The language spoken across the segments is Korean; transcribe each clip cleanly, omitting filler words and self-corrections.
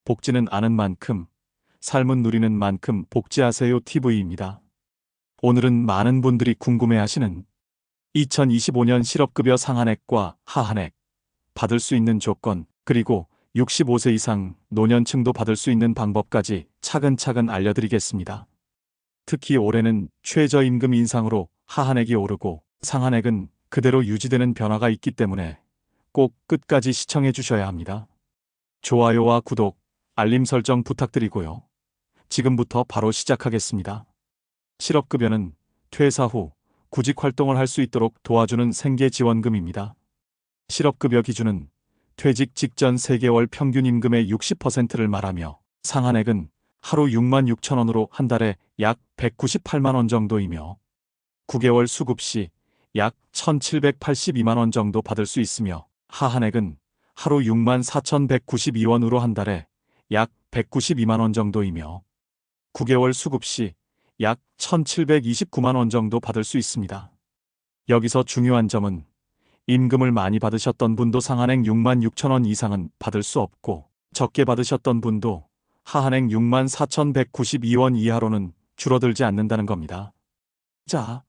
복지는 아는 만큼, 삶은 누리는 만큼 복지하세요 TV입니다. 오늘은 많은 분들이 궁금해하시는 2025년 실업급여 상한액과 하한액, 받을 수 있는 조건, 그리고 65세 이상 노년층도 받을 수 있는 방법까지 차근차근 알려드리겠습니다. 특히 올해는 최저임금 인상으로 하한액이 오르고 상한액은 그대로 유지되는 변화가 있기 때문에 꼭 끝까지 시청해 주셔야 합니다. 좋아요와 구독, 알림 설정 부탁드리고요. 지금부터 바로 시작하겠습니다. 실업급여는 퇴사 후 구직 활동을 할 수 있도록 도와주는 생계지원금입니다. 실업급여 기준은 퇴직 직전 3개월 평균 임금의 60%를 말하며 상한액은 하루 6만 6천 원으로 한 달에 약 198만 원 정도이며 9개월 수급 시 약 1,782만 원 정도 받을 수 있으며 하한액은 하루 6만 4,192원으로 한 달에 약 192만 원 정도이며 9개월 수급 시 약 1,729만 원 정도 받을 수 있습니다. 여기서 중요한 점은 임금을 많이 받으셨던 분도 상한액 6만 6천 원 이상은 받을 수 없고 적게 받으셨던 분도 하한액 6만 4,192원 이하로는 줄어들지 않는다는 겁니다. 자,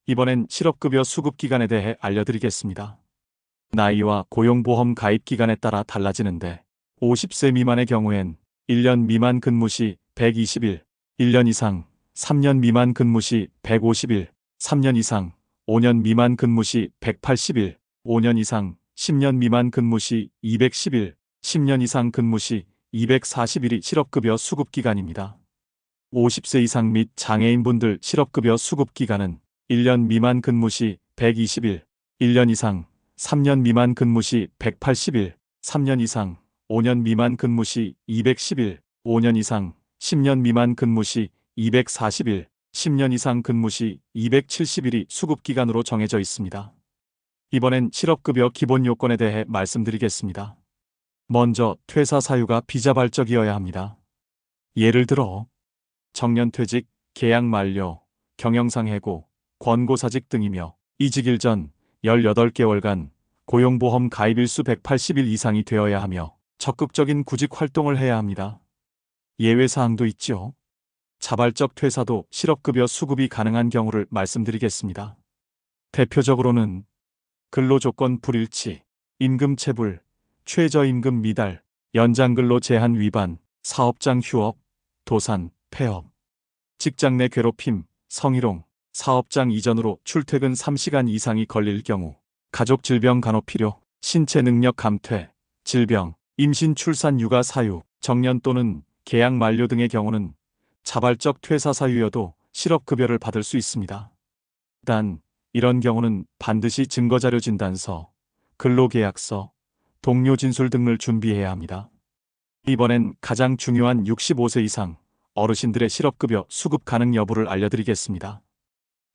이번엔 실업급여 수급기간에 대해 알려드리겠습니다. 나이와 고용보험 가입기간에 따라 달라지는데 50세 미만의 경우엔 1년 미만 근무 시 120일, 1년 이상 3년 미만 근무 시 150일, 3년 이상 5년 미만 근무 시 180일, 5년 이상 10년 미만 근무 시 210일, 10년 이상 근무 시 240일이 실업급여 수급기간입니다. 50세 이상 및 장애인분들 실업급여 수급기간은 1년 미만 근무 시 120일, 1년 이상 3년 미만 근무 시 180일, 3년 이상 5년 미만 근무 시 210일, 5년 이상 10년 미만 근무 시 240일, 10년 이상 근무 시 270일이 수급기간으로 정해져 있습니다. 이번엔 실업급여 기본 요건에 대해 말씀드리겠습니다. 먼저 퇴사 사유가 비자발적이어야 합니다. 예를 들어 정년퇴직, 계약 만료, 경영상 해고, 권고사직 등이며 이직일 전 18개월간 고용보험 가입일수 180일 이상이 되어야 하며 적극적인 구직 활동을 해야 합니다. 예외사항도 있죠. 자발적 퇴사도 실업급여 수급이 가능한 경우를 말씀드리겠습니다. 대표적으로는 근로조건 불일치, 임금체불, 최저임금 미달, 연장근로 제한 위반, 사업장 휴업, 도산, 폐업, 직장 내 괴롭힘, 성희롱, 사업장 이전으로 출퇴근 3시간 이상이 걸릴 경우, 가족 질병 간호 필요, 신체 능력 감퇴, 질병, 임신 출산 육아 사유, 정년 또는 계약 만료 등의 경우는 자발적 퇴사 사유여도 실업급여를 받을 수 있습니다. 단, 이런 경우는 반드시 증거자료 진단서, 근로계약서, 동료 진술 등을 준비해야 합니다. 이번엔 가장 중요한 65세 이상 어르신들의 실업급여 수급 가능 여부를 알려드리겠습니다.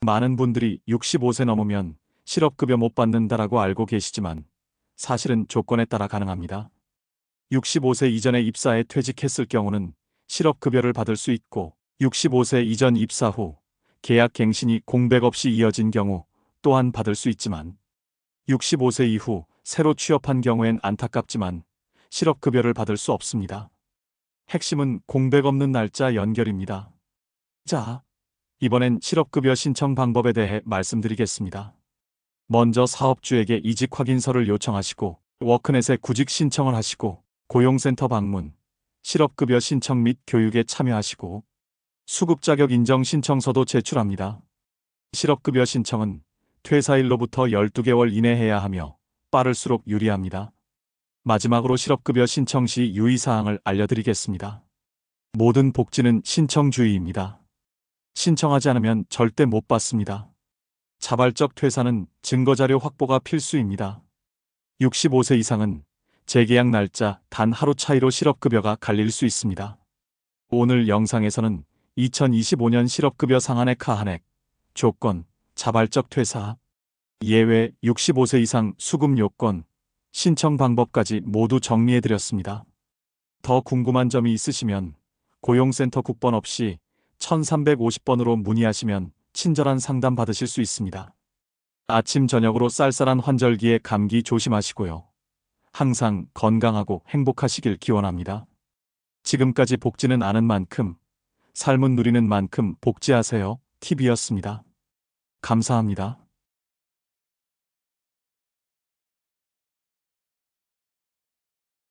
많은 분들이 65세 넘으면 실업급여 못 받는다라고 알고 계시지만 사실은 조건에 따라 가능합니다. 65세 이전에 입사해 퇴직했을 경우는 실업급여를 받을 수 있고 65세 이전 입사 후 계약 갱신이 공백 없이 이어진 경우 또한 받을 수 있지만 65세 이후 새로 취업한 경우엔 안타깝지만 실업급여를 받을 수 없습니다. 핵심은 공백 없는 날짜 연결입니다. 자, 이번엔 실업급여 신청 방법에 대해 말씀드리겠습니다. 먼저 사업주에게 이직 확인서를 요청하시고 워크넷에 구직 신청을 하시고 고용센터 방문, 실업급여 신청 및 교육에 참여하시고 수급 자격 인정 신청서도 제출합니다. 실업급여 신청은 퇴사일로부터 12개월 이내 해야 하며 빠를수록 유리합니다. 마지막으로 실업급여 신청 시 유의사항을 알려드리겠습니다. 모든 복지는 신청주의입니다. 신청하지 않으면 절대 못 받습니다. 자발적 퇴사는 증거자료 확보가 필수입니다. 65세 이상은 재계약 날짜 단 하루 차이로 실업급여가 갈릴 수 있습니다. 오늘 영상에서는 2025년 실업급여 상한액 하한액, 조건, 자발적 퇴사, 예외 65세 이상 수급 요건, 신청 방법까지 모두 정리해드렸습니다. 더 궁금한 점이 있으시면 고용센터 국번 없이 1350번으로 문의하시면 친절한 상담 받으실 수 있습니다. 아침 저녁으로 쌀쌀한 환절기에 감기 조심하시고요. 항상 건강하고 행복하시길 기원합니다. 지금까지 복지는 아는 만큼, 삶은 누리는 만큼 복지하세요. TV였습니다. 감사합니다.